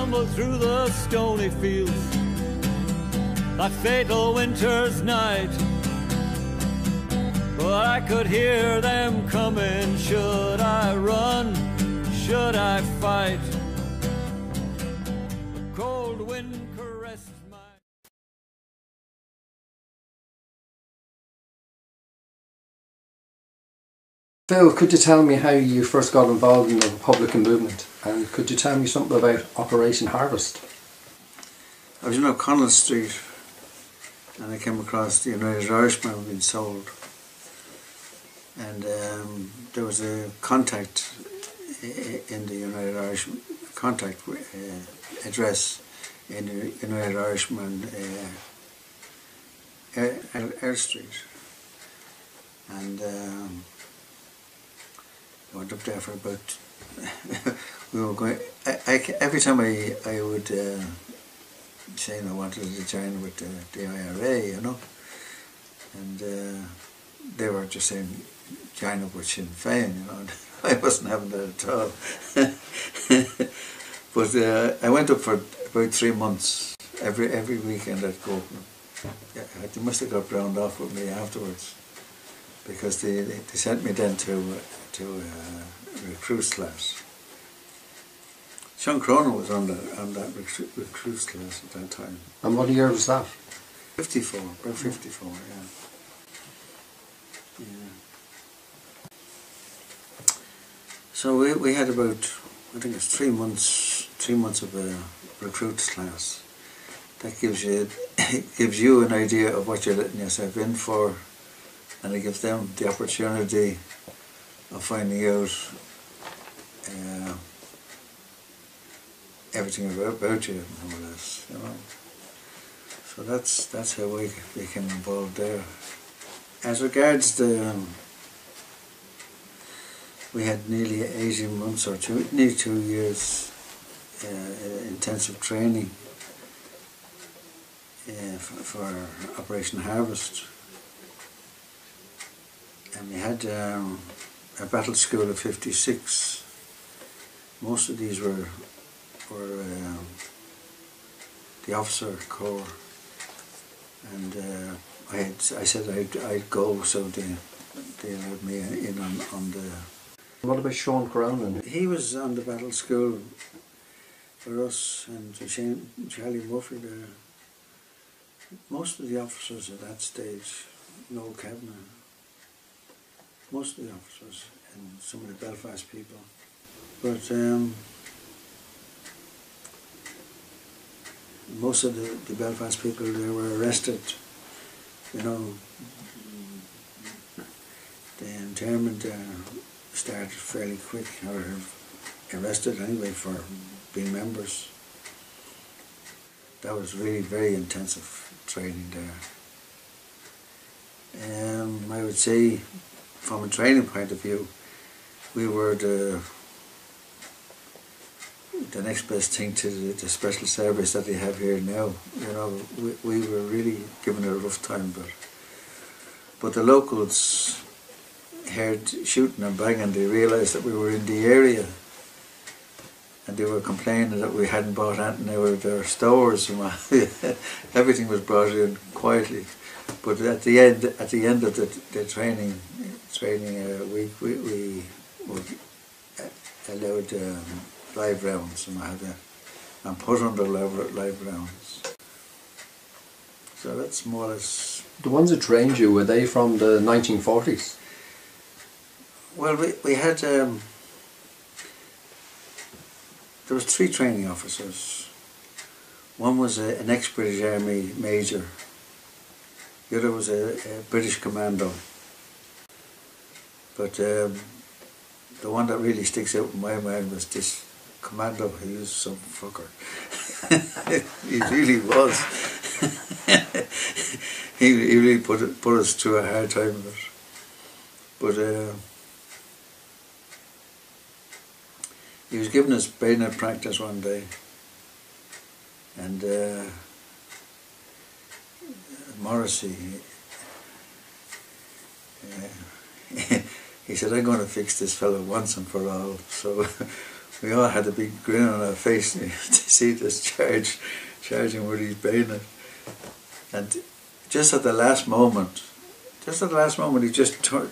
stumbled through the stony fields that fatal winter's night, but I could hear them coming. Should I run? Should I fight? A cold wind caressed my... Phil, could you tell me how you first got involved in the Republican movement, and could you tell me something about Operation Harvest? I was in O'Connell Street and I came across the United Irishman being sold, and there was a contact in the United Irishman contact address in the United Irishman Air Street, and I went up there for about we were going. Every time I would saying I wanted to join with the IRA, you know, and they were just saying join up with Sinn Féin, you know. I wasn't having that at all. But I went up for about 3 months. Every weekend I'd go up. Yeah, they must have got round off with me afterwards, because they sent me then to recruits class. Sean Cronin was on that recruits class at that time. And what year was that? 54, about 54, yeah. So we had about, I think it's 3 months of a recruits class. That gives you an idea of what you're letting yourself in for, and it gives them the opportunity of finding out everything about you, more or less, you know. So that's how we became involved there. As regards we had nearly 18 months or nearly 2 years intensive training for Operation Harvest, and we had a battle school of 56. Most of these were the officer corps, and I said I'd go, so they allowed me in on the... What about Sean Cronin? He was on the battle school for us, and Charlie Murphy there. Most of the officers at that stage, Noel Kavanagh, most of the officers and some of the Belfast people. But most of the Belfast people, they were arrested, you know. The internment started fairly quick, or arrested anyway for being members. That was really very intensive training there. I would say, from a training point of view, we were the next best thing to the special service that they have here now. You know, we were really given a rough time, but the locals heard shooting and banging. They realised that we were in the area, and they were complaining that we hadn't bought anything out of their stores. Everything was brought in quietly. But at the end of the training week, we were allowed live rounds, and put under live rounds. So that's more or less. The ones that trained you, were they from the 1940s? Well, we had. There was 3 training officers. One was an ex-British Army major. The other was a British commando. But the one that really sticks out in my mind was this commando. He was some fucker. He really was. he really put us through a hard time of it. But he was giving us bayonet practice one day, and Morrissey, he said, "I'm going to fix this fellow once and for all." So we all had a big grin on our face to see this charging with his bayonet. And just at the last moment, he just turned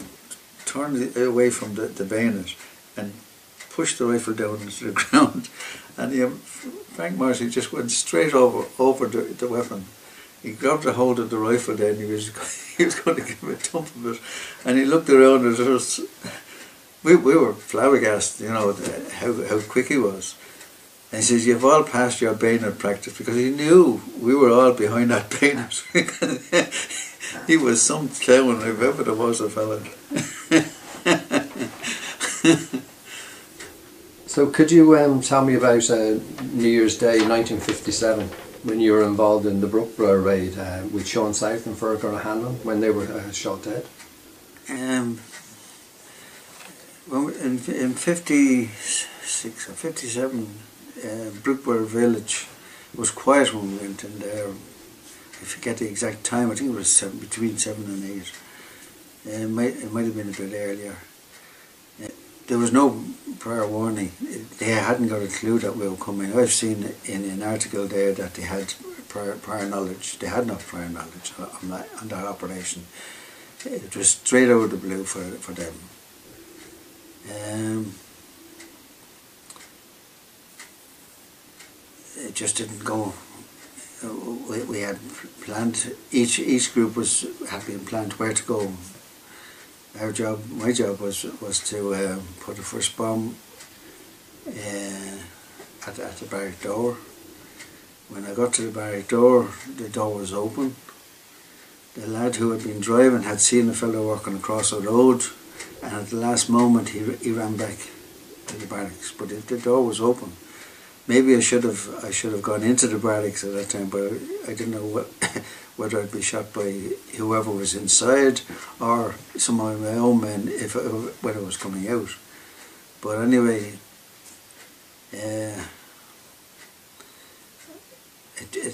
away from the bayonet and pushed the rifle down into the ground. And Frank Marcy just went straight over the weapon. He grabbed a hold of the rifle then, he was going to give a dump of it. And he looked around at us. We were flabbergasted, how quick he was. And he says, "You've all passed your bayonet practice," because he knew we were all behind that bayonet. He was some clown, if ever there was a fella. So could you tell me about New Year's Day 1957, when you were involved in the Brookbriar raid with Sean South and Fergal O'Hanlon, when they were shot dead? Well, in 56 or 57, Brookbriar village was quiet when we went in there. I forget the exact time, I think it was between 7 and 8. It might have been a bit earlier. There was no prior warning. They hadn't got a clue that we were coming. I've seen in an article there that they had prior knowledge. They had no prior knowledge on that operation. It was straight out of the blue for them. It just didn't go. We had planned, each group had been planned where to go. My job was to put the first bomb at the barrack door. When I got to the barrack door, the door was open. The lad who had been driving had seen a fellow walking across the road, and at the last moment he ran back to the barracks, but the door was open. Maybe I should have gone into the barracks at that time, but I didn't know whether I'd be shot by whoever was inside or some of my own men when I was coming out. But anyway, it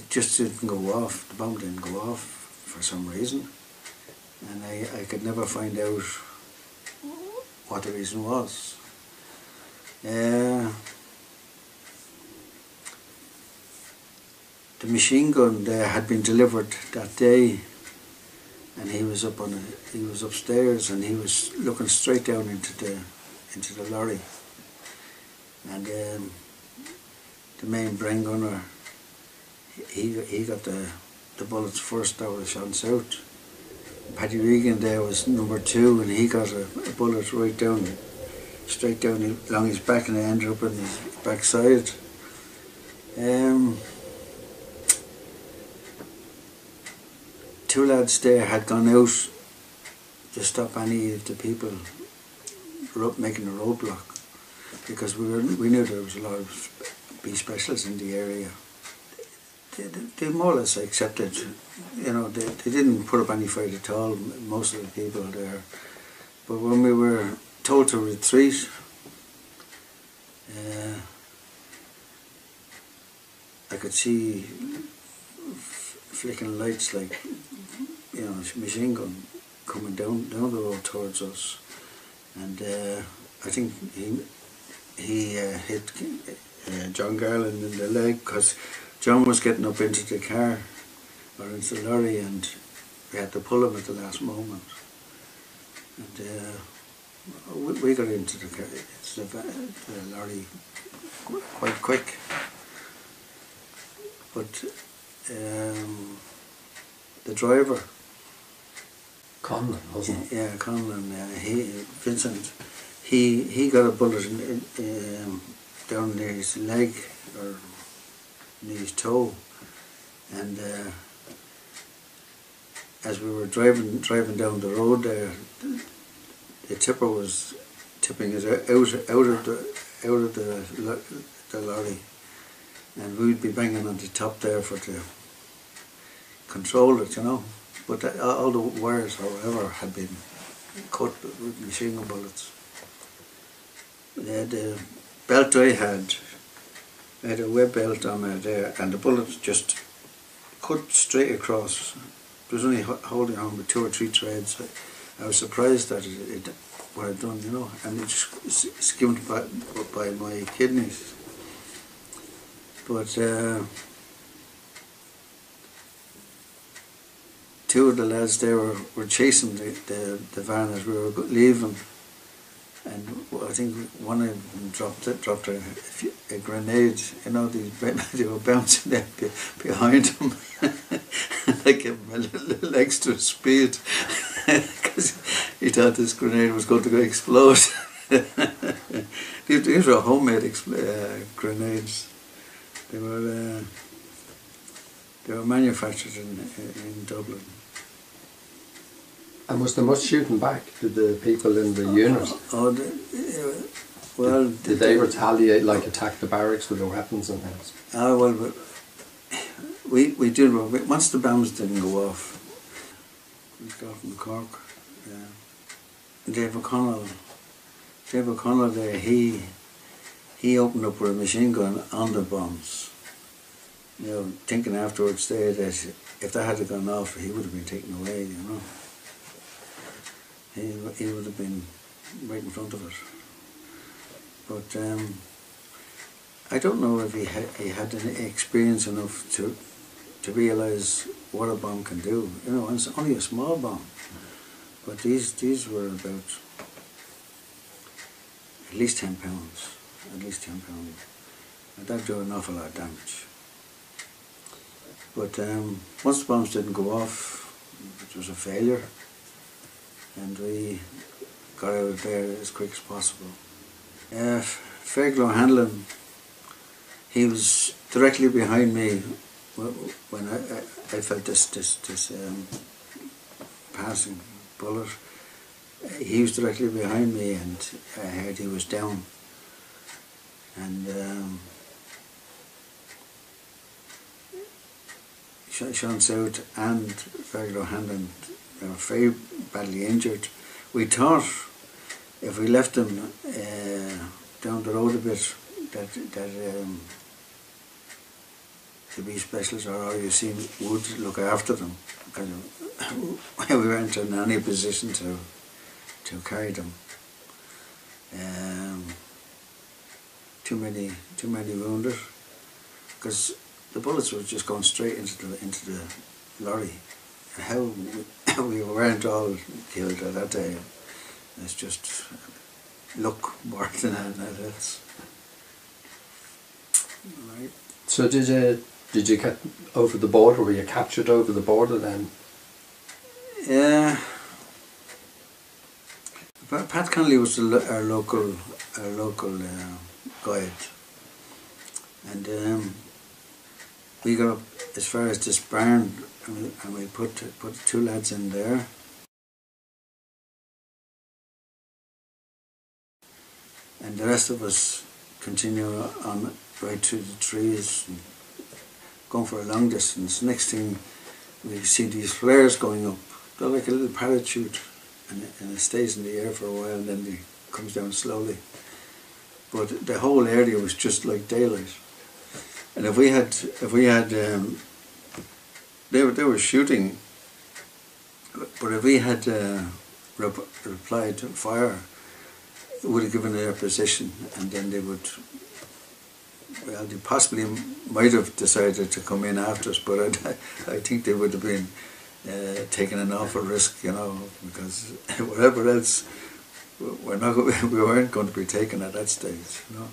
just didn't go off. The bomb didn't go off for some reason, and I could never find out what the reason was. The machine gun there had been delivered that day, and he was upstairs, and he was looking straight down into the lorry. And the main brain gunner, he got the bullets first. That was Sean South. Paddy Regan there was number 2, and he got a bullet right down, straight down along his back, and it ended up in his backside. Two lads there had gone out to stop any of the people making a roadblock, because we knew there was a lot of B specialists in the area. They more or less accepted, they didn't put up any fight at all, most of the people there. But when we were told to retreat, I could see flicking lights like, machine gun coming down the road towards us, and I think he hit John Garland in the leg, because John was getting up into the car or into the lorry, and we had to pull him at the last moment. And we got into the lorry quite quick, but the driver, Conlon, wasn't it? Yeah, Conlon. Vincent. He got a bullet down near his leg or near his toe, and as we were driving down the road there, the tipper was tipping us out of the lorry, and we'd be banging on the top there to control it, But all the wires, however, had been cut with machine gun bullets. The belt I had a web belt on it there, and the bullets just cut straight across. It was only holding on with 2 or 3 threads. I was surprised that what I'd done, you know, and it just skimmed by my kidneys. But two of the lads there were chasing the van as we were leaving, and I think one of them dropped a grenade. You know, they were bouncing there behind him. I gave him a little extra speed because he thought this grenade was going to go explode. These were homemade grenades. They were manufactured in Dublin. And was there much shooting back? Did the people in the unit? Well, did they retaliate, like attack the barracks with their weapons and things? Well, but we did. Once the bombs didn't go off, we got from Cork. Dave O'Connell there, he opened up with a machine gun on the bombs. You know, thinking afterwards there that if that had gone off, he would have been taken away, you know. He would have been right in front of it. But I don't know if he had any experience enough to realise what a bomb can do. You know, and it's only a small bomb. But these were about at least 10 pounds. At least 10 pounds. And that do an awful lot of damage. But once the bombs didn't go off, it was a failure. And we got out of there as quick as possible. Fergal O'Hanlon, he was directly behind me when I felt this passing bullet. He was directly behind me, and I heard he was down. And Sean South and Fergal O'Hanlon were very badly injured. We thought if we left them down the road a bit, that the B specialists or RUC would look after them, because we weren't in any position to carry them. Too many wounded, because the bullets were just going straight into the lorry. How we weren't all killed at that day, it's just luck more than anything else. Right. So did you get over the border? Were you captured over the border then? Yeah. Pat Connolly was our local guide, and we got up as far as this barn, and we put two lads in there. And the rest of us continue on right through the trees, and going for a long distance. Next thing, we see these flares going up. They're like a little parachute, and it stays in the air for a while, and then it comes down slowly. But the whole area was just like daylight. And if we had, they were shooting, but if we had replied to fire, it would have given their position, and then they would, well, they possibly might have decided to come in after us, but I think they would have been taking an awful risk, you know, because whatever else, we weren't going to be taken at that stage, you know.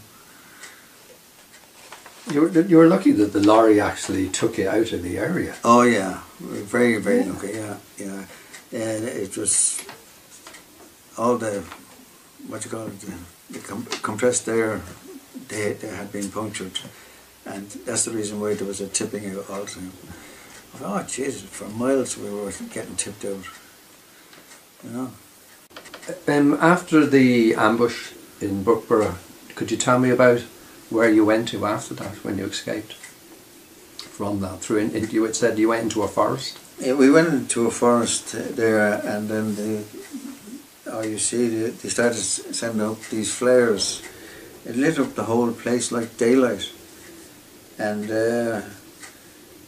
You were lucky that the lorry actually took you out of the area. Oh yeah, very, very lucky, yeah. And it was all the, what you call it, the compressed air, they had been punctured, and that's the reason why there was a tipping out all the time. Oh Jesus, for miles we were getting tipped out, you know. After the ambush in Brookborough, could you tell me about where you went to after that, when you escaped from that? You had said you went into a forest? Yeah, we went into a forest there, and then they started sending out these flares. It lit up the whole place like daylight. And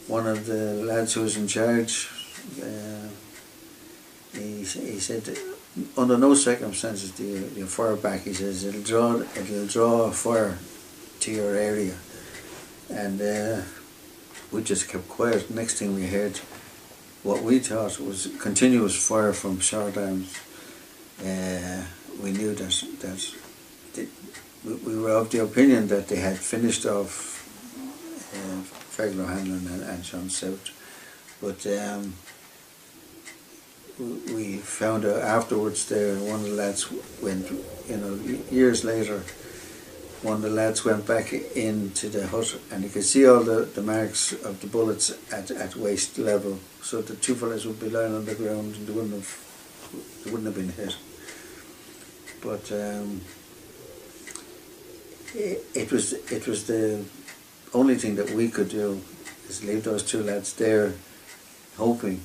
one of the lads who was in charge, he said, under no circumstances do you fire back. He says it'll draw a fire to your area, and we just kept quiet. Next thing we heard, what we thought was continuous fire from short arms. We knew that we were of the opinion that they had finished off Fairglow Hanlon and Sean South, but we found out afterwards there, one of the lads went, years later, one of the lads went back into the hut and you could see all the marks of the bullets at waist level, so the two fellas would be lying on the ground and they wouldn't have been hit. But it was the only thing that we could do, is leave those two lads there, hoping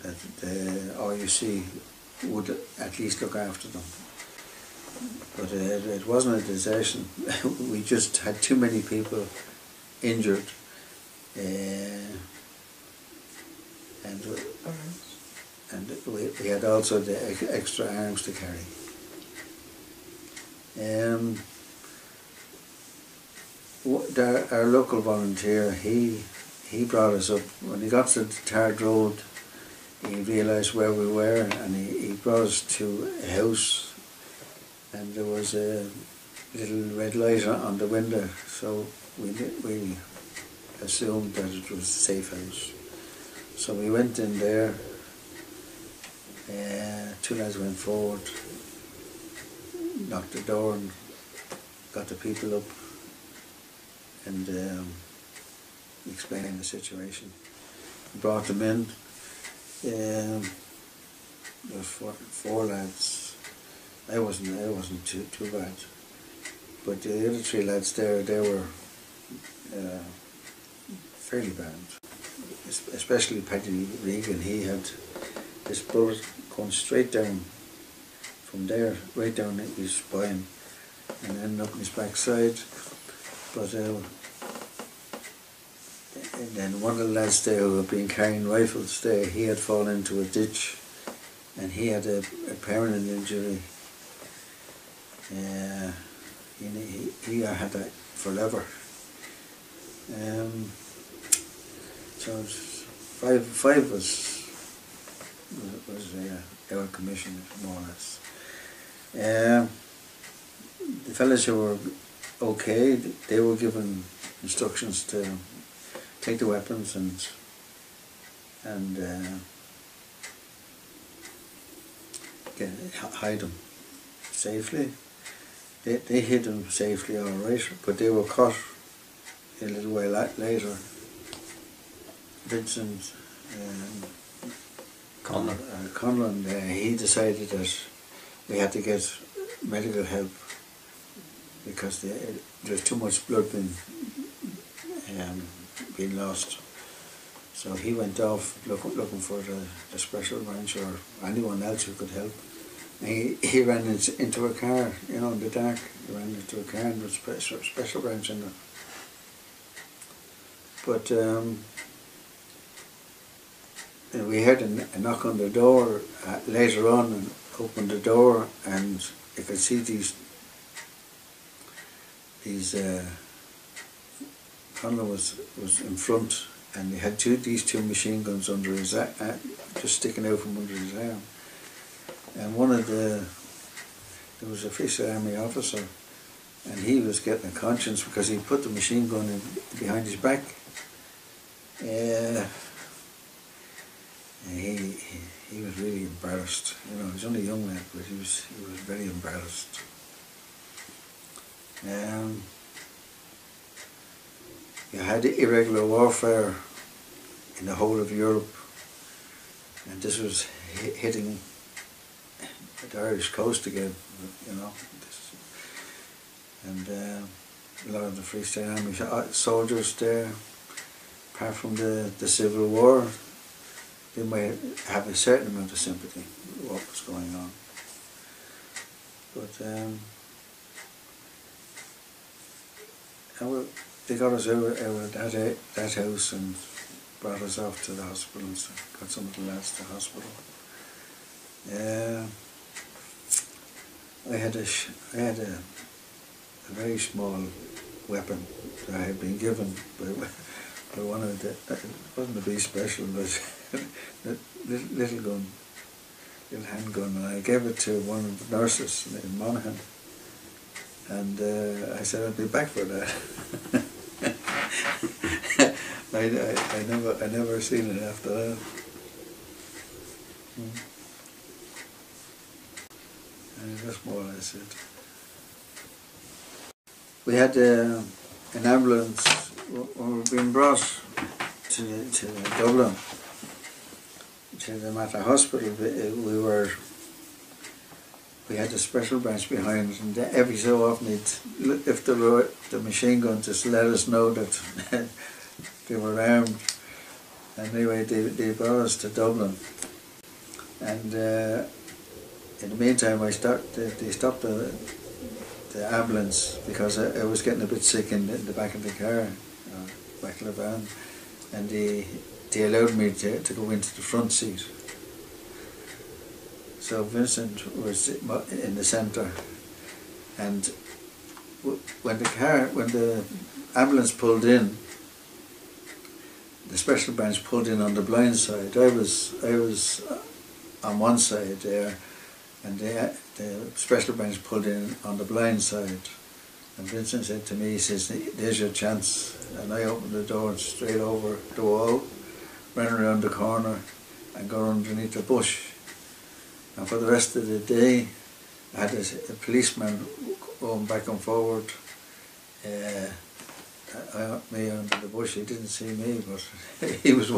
that the RUC would at least look after them. But it wasn't a desertion. We just had too many people injured, and we had also the extra arms to carry. Our local volunteer, he brought us up. When he got to the tarred road, he realised where we were, and he brought us to a house, and there was a little red light on the window, so we assumed that it was a safe house. So we went in there, two lads went forward, knocked the door and got the people up and explained the situation. Brought them in. There was four lads. I wasn't too bad, but the other three lads there, they were fairly bad. Especially Paddy Regan. He had this bullet going straight down from there, right down his spine, and ended up in his backside. But and then one of the lads there who had been carrying rifles there, he had fallen into a ditch, and he had a permanent injury. He had that forever. So five was our commission, more or less. The fellas who were okay, they were given instructions to take the weapons and hide them safely. They hid them safely, all right, but they were caught a little while later. Vincent Conlon, he decided that we had to get medical help because there's too much blood being lost. So he went off looking for the special branch or anyone else who could help. And he ran into a car, in the dark. He ran into a car and there was a special branch in there. But we heard a knock on the door later on, and opened the door, and you could see these Conlon was in front, and he had these two machine guns under his just sticking out from under his arm. And there was a Fish Army officer, and he was getting a conscience because he put the machine gun behind his back. He was really embarrassed. He was only a young lad, but he was very embarrassed. You had irregular warfare in the whole of Europe, and this was hitting the Irish coast again, and a lot of the Free State Army soldiers there, apart from the Civil War, they might have a certain amount of sympathy with what was going on. But they got us out of that house and brought us off to the hospital and got some of the lads to the hospital. I had a very small weapon that I had been given by one of the, it wasn't a big special, but a little gun, little handgun, and I gave it to one of the nurses in Monaghan, and I said I'd be back for that. I never seen it after that. And that's more or less it. We had an ambulance when we were being brought to Dublin, to the Mater Hospital. We had a special branch behind, and every so often they'd lift the machine gun to let us know that they were armed. And anyway, they brought us to Dublin, and in the meantime, they stopped the ambulance because I was getting a bit sick in the back of the car, back of the van, and they allowed me to go into the front seat. So Vincent was in the centre, and when the ambulance pulled in, the special branch pulled in on the blind side. I was on one side there, and the special branch pulled in on the blind side. And Vincent said to me, he says, "There's your chance." And I opened the door and straight over the wall, ran around the corner and got underneath the bush. And for the rest of the day, I had a policeman going back and forward. Me under the bush. He didn't see me, but he was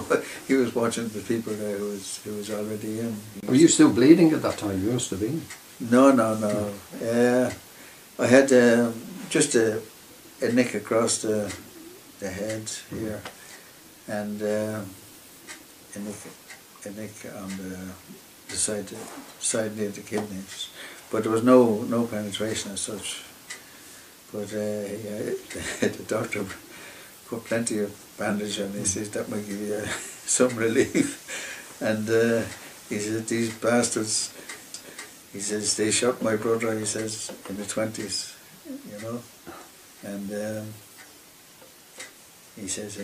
watching the people there who was already in. Were you still bleeding at that time? You must have been. No. I had just a nick across the head here, and a nick on the side near the kidneys, but there was no penetration as such. But the doctor put plenty of bandage on. He says that might give you some relief. And he said, "These bastards," he says, "they shot my brother," he says, "in the 20s, you know." And he says,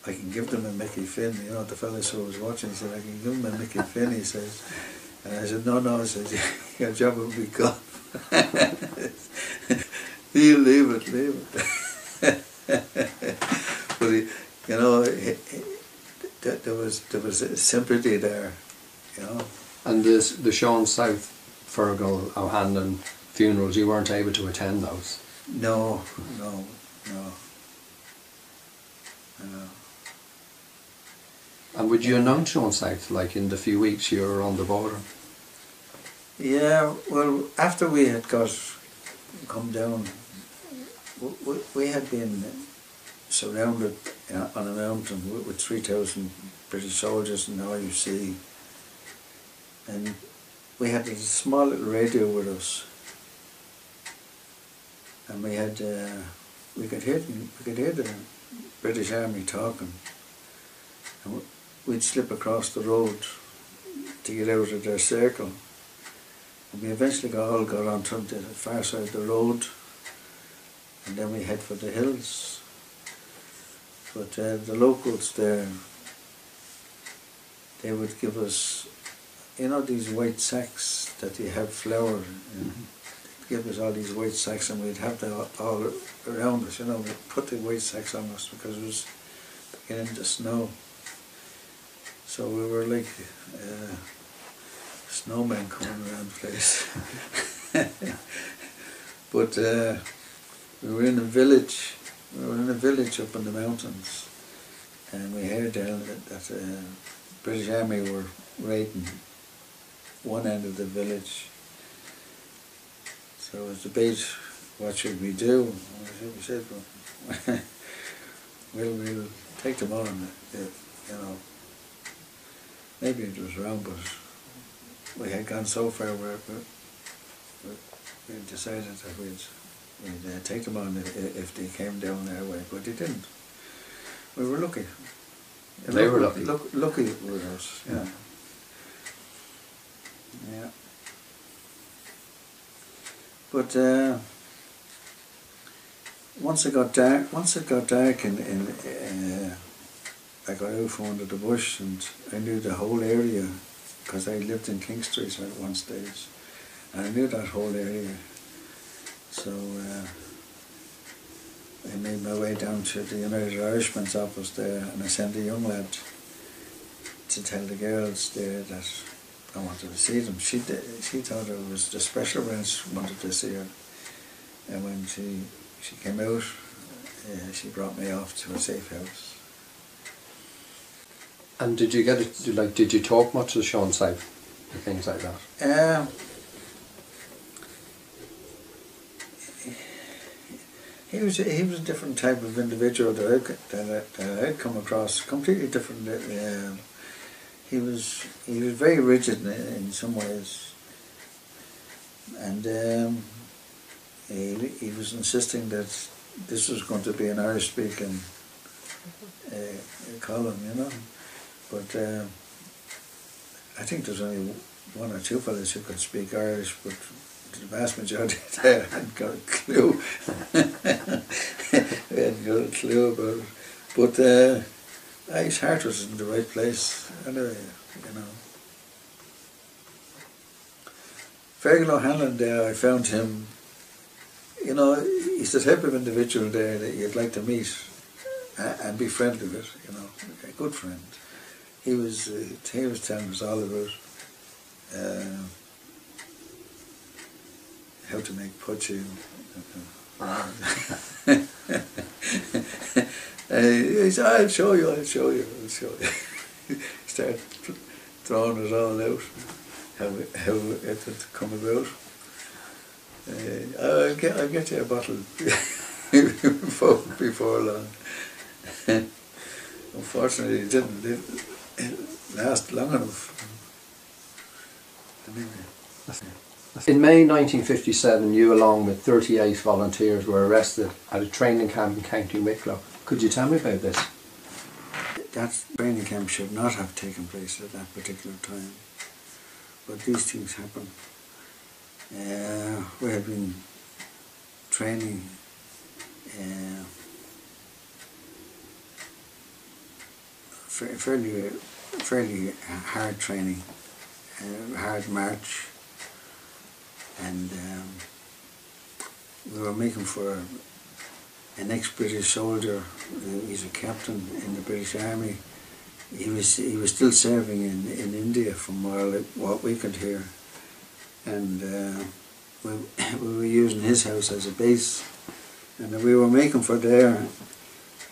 "I can give them a Mickey Finn," you know, the fellows who was watching, he said, "I can give them a Mickey Finn," he says. And I said, no, I said, "Your job will be gone." You leave it. But you know, there was a sympathy there, you know. And the Sean South, Fergal, O'Hanlon funerals, you weren't able to attend those? No. And would you have known Sean South, like in the few weeks you were on the border? Yeah, well, after we had come down, we had been surrounded on a mountain with 3,000 British soldiers in all you see, and we had a small little radio with us, and we could hear the British Army talking, and we'd slip across the road to get out of their circle. And we eventually all got onto the far side of the road, and then we head for the hills. But the locals there, they would give us, you know, these white sacks that you have flour in. They'd give us all these white sacks, and we'd have them all around us, you know. We'd put the white sacks on us because it was beginning to snow. So we were like snowmen coming around the place. But we were in a village. We were in a village up in the mountains, and we heard that British Army were raiding one end of the village. So it was a debate, what should we do? We said, well, we'll take them on, you know. Maybe it was wrong, but we had gone so far where we decided that we'd take them on if they came down their way, but they didn't. We were lucky. They were lucky. Lucky with us, yeah. Yeah. But once it got dark, I got out from under the bush, and I knew the whole area because I lived in King Street at one stage, and I knew that whole area. So I made my way down to the United Irishmen's office there, and I sent a young lad to tell the girls there that I wanted to see them. She thought it was the special branch wanted to see her, and when she came out, she brought me off to a safe house. And did you get it? Like, did you talk much to Sean South and things like that? He was a different type of individual that I'd come across. Completely different. He was very rigid in some ways, and he was insisting that this was going to be an Irish-speaking column, you know. But I think there's only one or two fellas who could speak Irish, but the vast majority there hadn't got a clue. We hadn't got a clue about it. But his heart was in the right place anyway, you know. Fergal O'Hanlon there, I found him, you know, he's the type of individual there that you'd like to meet and be friendly with, you know, a good friend. He was telling us all about how to make pudgy. He said, I'll show you. He started throwing it all out, how it had come about. I'll get you a bottle before long. Unfortunately, it didn't last long enough. In May 1957, you along with 38 volunteers were arrested at a training camp in County Wicklow. Could you tell me about this? That training camp should not have taken place at that particular time, but these things happen. We had been training fairly hard training, hard march, and we were making for an ex-British soldier. He's a captain in the British Army. He was still serving in India from what we could hear, and we were using his house as a base, and we were making for there,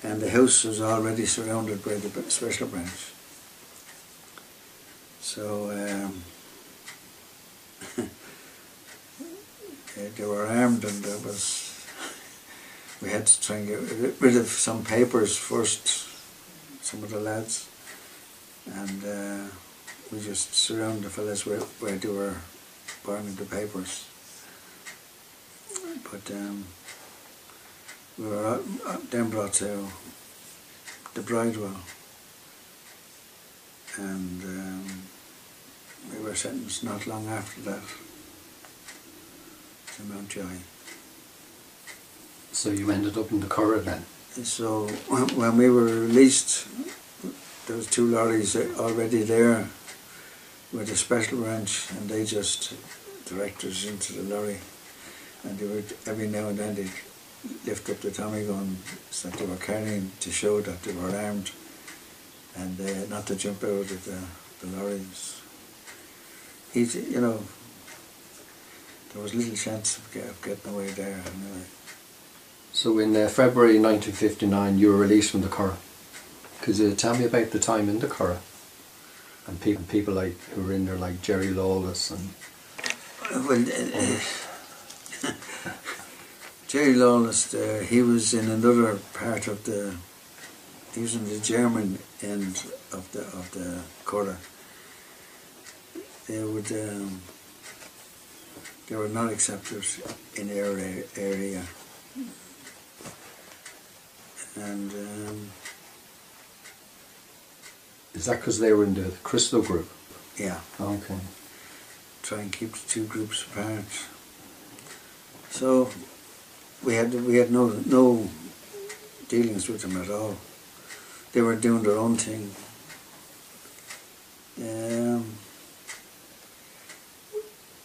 and the house was already surrounded by the special branch. So they were armed, and we had to try and get rid of some papers first, some of the lads, and we just surrounded the fellas where they were burning the papers. But we were then brought to the Bridewell, and we were sentenced not long after that to Mountjoy. So you ended up in the Curragh then? So when we were released, there was 2 lorries already there with a special branch, and they just directed us into the lorry, and they would, every now and then they'd lift up the Tommy guns that they were carrying to show that they were armed, and not to jump out of the lorries. You know, there was little chance of getting away there anyway. So in February 1959 you were released from the Curragh. Could you tell me about the time in the Curragh and people like who were in there, like Jerry Lawless and Jerry Lawless there, he was in another part of he was in the German end of the Curragh. They were not accepted in our area, and is that because they were in the Crystal group? Yeah. Okay. Try and keep the 2 groups apart. So we had no dealings with them at all. They were doing their own thing.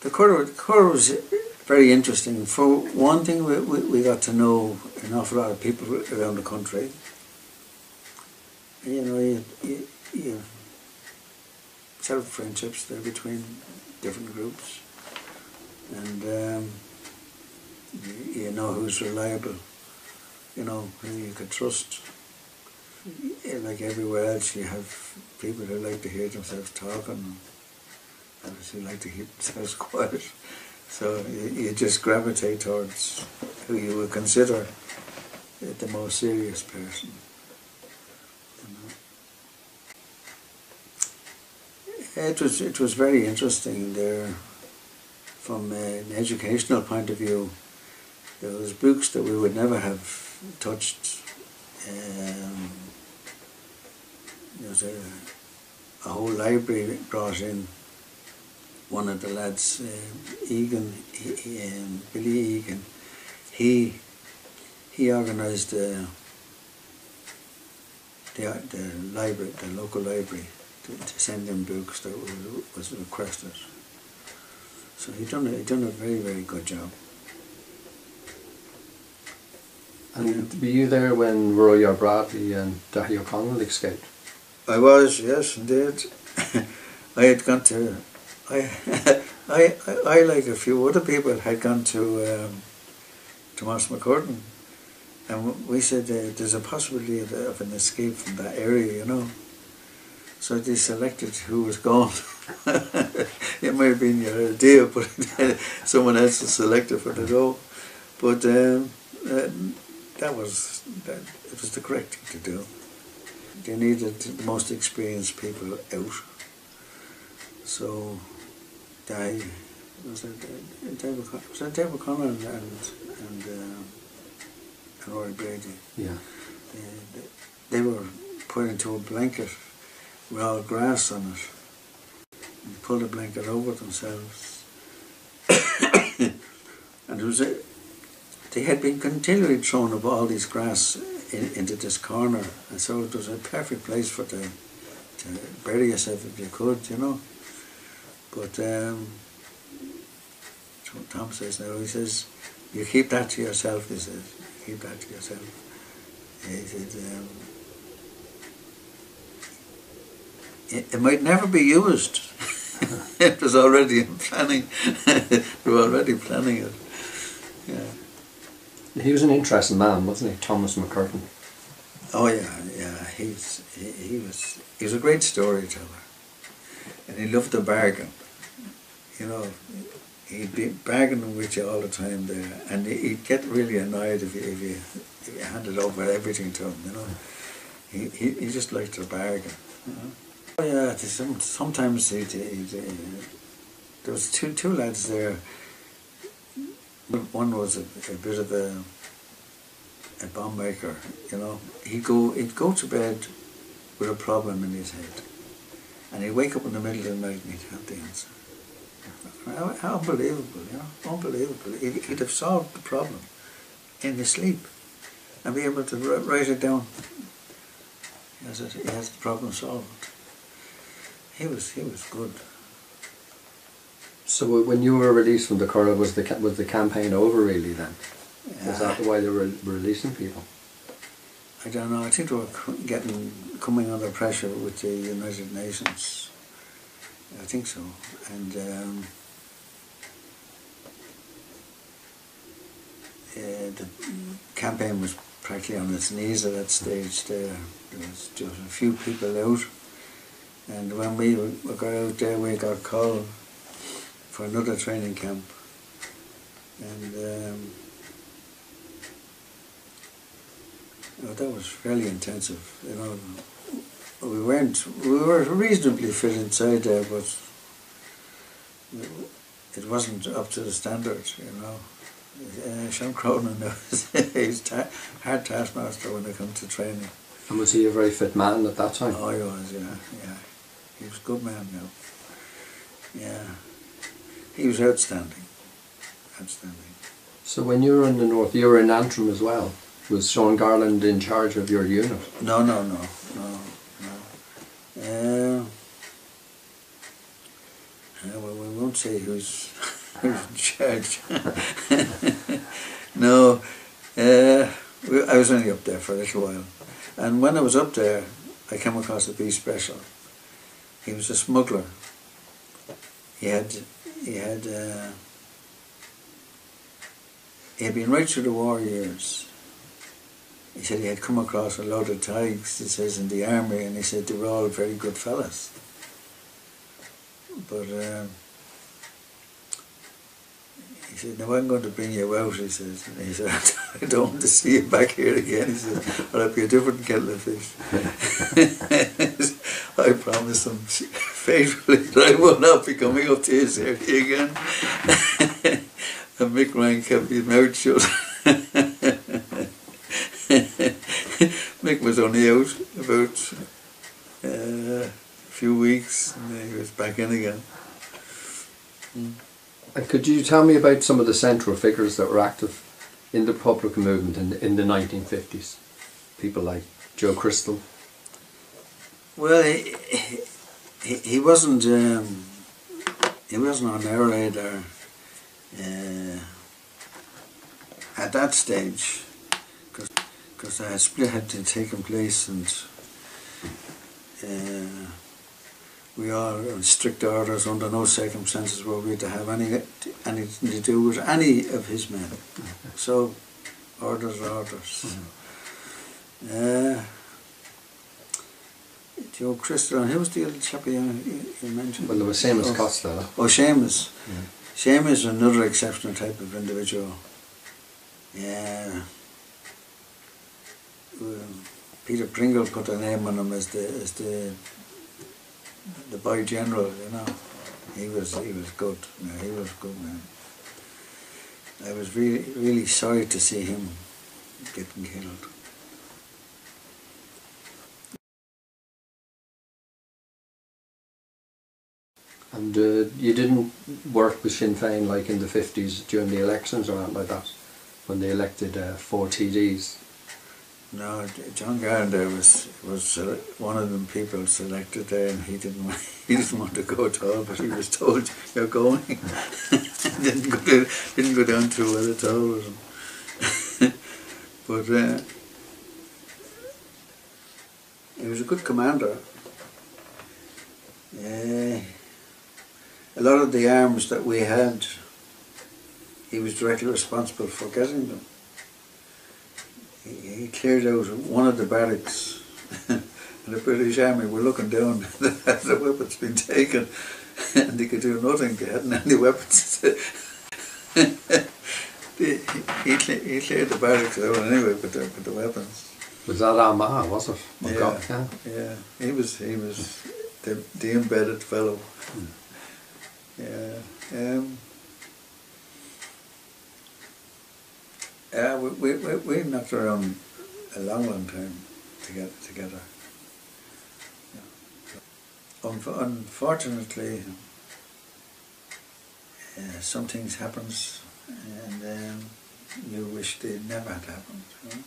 The Curragh was very interesting. For one thing, we got to know an awful lot of people around the country. You know, you set up friendships there between different groups, and you know who's reliable, you know who you could trust. Like everywhere else, you have people who like to hear themselves talking, and others who like to keep themselves quiet. So you just gravitate towards who you would consider the most serious person. It was very interesting there from an educational point of view. There was books that we would never have touched. There was a whole library brought in. One of the lads, Egan, Billy Egan, he organised the library, the local library, to send in books that was requested. So he done a very, very good job. And were you there when Roy Bradley and Dahi O'Connell escaped? I was, yes, indeed. I had gone to, I like a few other people had gone to Thomas McCurtain, and we said there's a possibility of an escape from that area, you know. So they selected who was going. It might have been your idea, but someone else was selected for the role. But it was the correct thing to do. They needed the most experienced people out. So was it David O'Connor and Roy Brady? Yeah. They were put into a blanket with all grass on it, and pulled the blanket over themselves. And they had been continually thrown up all these grass into this corner, and so it was a perfect place to bury yourself if you could, you know. But Tom says now, he says, you keep that to yourself, he says, keep that to yourself. He said, it might never be used. It was already in planning. We were already planning it. Yeah. He was an interesting man, wasn't he, Thomas McCurtain? Oh yeah. He was a great storyteller, and he loved the bargain. You know, he'd be bargaining with you all the time there, and he'd get really annoyed if you handed over everything to him. You know, he just liked to bargain. You know? Oh yeah, sometimes there was two lads there. One was a bit of a bomb maker, you know. He'd go to bed with a problem in his head, and he'd wake up in the middle of the night and he'd have the answer. How unbelievable, you know, unbelievable. He'd have solved the problem in his sleep and be able to write it down. He has the problem solved. He was good. So when you were released from the Curragh, was the campaign over really then? Was that the way they were releasing people? I don't know. I think they were coming under pressure with the United Nations. I think so. And the campaign was practically on its knees at that stage. There was just a few people out. And when we got out there, we got called for another training camp, and you know, that was fairly intensive. You know, we were reasonably fit inside there, but it wasn't up to the standard. You know, Sean Cronin he's hard taskmaster when it comes to training. And was he a very fit man at that time? Oh, he was, yeah. He was a good man now. Yeah. He was outstanding. So when you were in the north, you were in Antrim as well. Was Sean Garland in charge of your unit? No. Well, we won't say who's in charge. No, I was only up there for a little while, and when I was up there, I came across a B Special. He was a smuggler. He had been right through the war years. He said he had come across a load of Tigers, he says, in the army, and he said they were all very good fellas. But he said, "No, I'm going to bring you out," he says. And he said, "I don't want to see you back here again." He said, "Or I'll be a different kettle of fish." I promised him faithfully that I will not be coming up to his area again. And Mick Ryan kept his mouth shut. Mick was only out about a few weeks, and then he was back in again. And could you tell me about some of the central figures that were active in the Republican movement in the 1950s? People like Joe Crystal. Well, he wasn't on our radar at that stage, because a split had taken place, and we are on strict orders. Under no circumstances were we to have anything to do with any of his men. So, orders are orders. Joe Crystal, and who was the other chap you mentioned? Well, there was Seamus Costello. Oh, Seamus. Yeah. Seamus is another exceptional type of individual. Yeah. Peter Pringle put a name on him as the boy general, you know. He was good. Yeah, he was good, man. I was really sorry to see him getting killed. And you didn't work with Sinn Féin like in the 50s during the elections or anything like that, when they elected 4 TDs? No, John Garner was one of them people selected there, and he didn't want to go at all, but he was told, "You're going." didn't go down too well at all with him. But he was a good commander. A lot of the arms that we had, he was directly responsible for getting them. He cleared out one of the barracks, and the British Army were looking down at the weapons being taken, and they could do nothing. They hadn't any weapons. He cleared the barracks out anyway with the weapons. Was that Armagh, was it? Yeah. He was the embedded fellow. Yeah. We knocked around a long time together. Yeah. Unfortunately, some things happens, and you wish they never had happened. You know?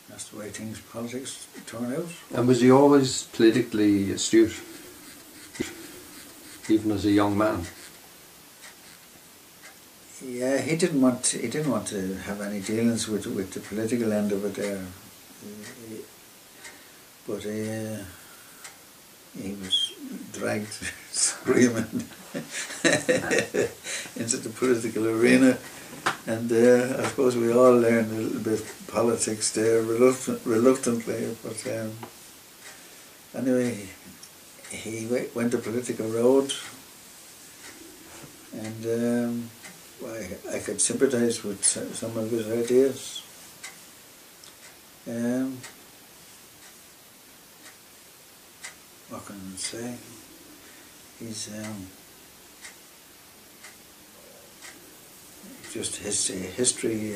That's the way politics turn out. And was he always politically astute, even as a young man? Yeah, he didn't want to have any dealings with the political end of it there. But he was dragged screaming into the political arena, and I suppose we all learned a little bit of politics there reluctantly. But anyway, he went the political road, and I could sympathise with some of his ideas. What can I say? He's just history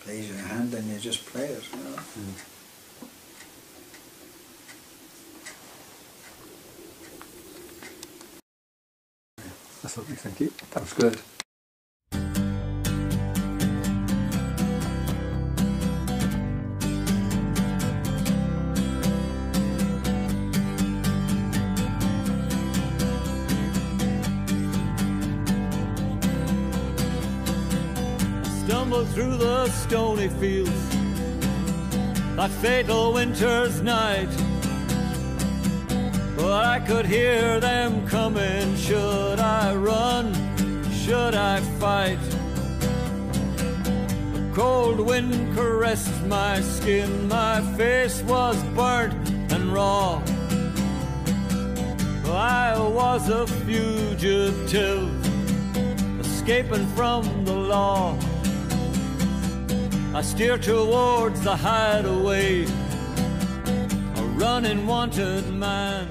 plays your hand, and you just play it. You know? That's lovely, thank you. That was good. Stumbled through the stony fields that fatal winter's night, but I could hear them coming. Should I run? Should I fight? A cold wind caressed my skin, my face was burnt and raw. I was a fugitive, escaping from the law. I steered towards the hideaway, a running wanted man.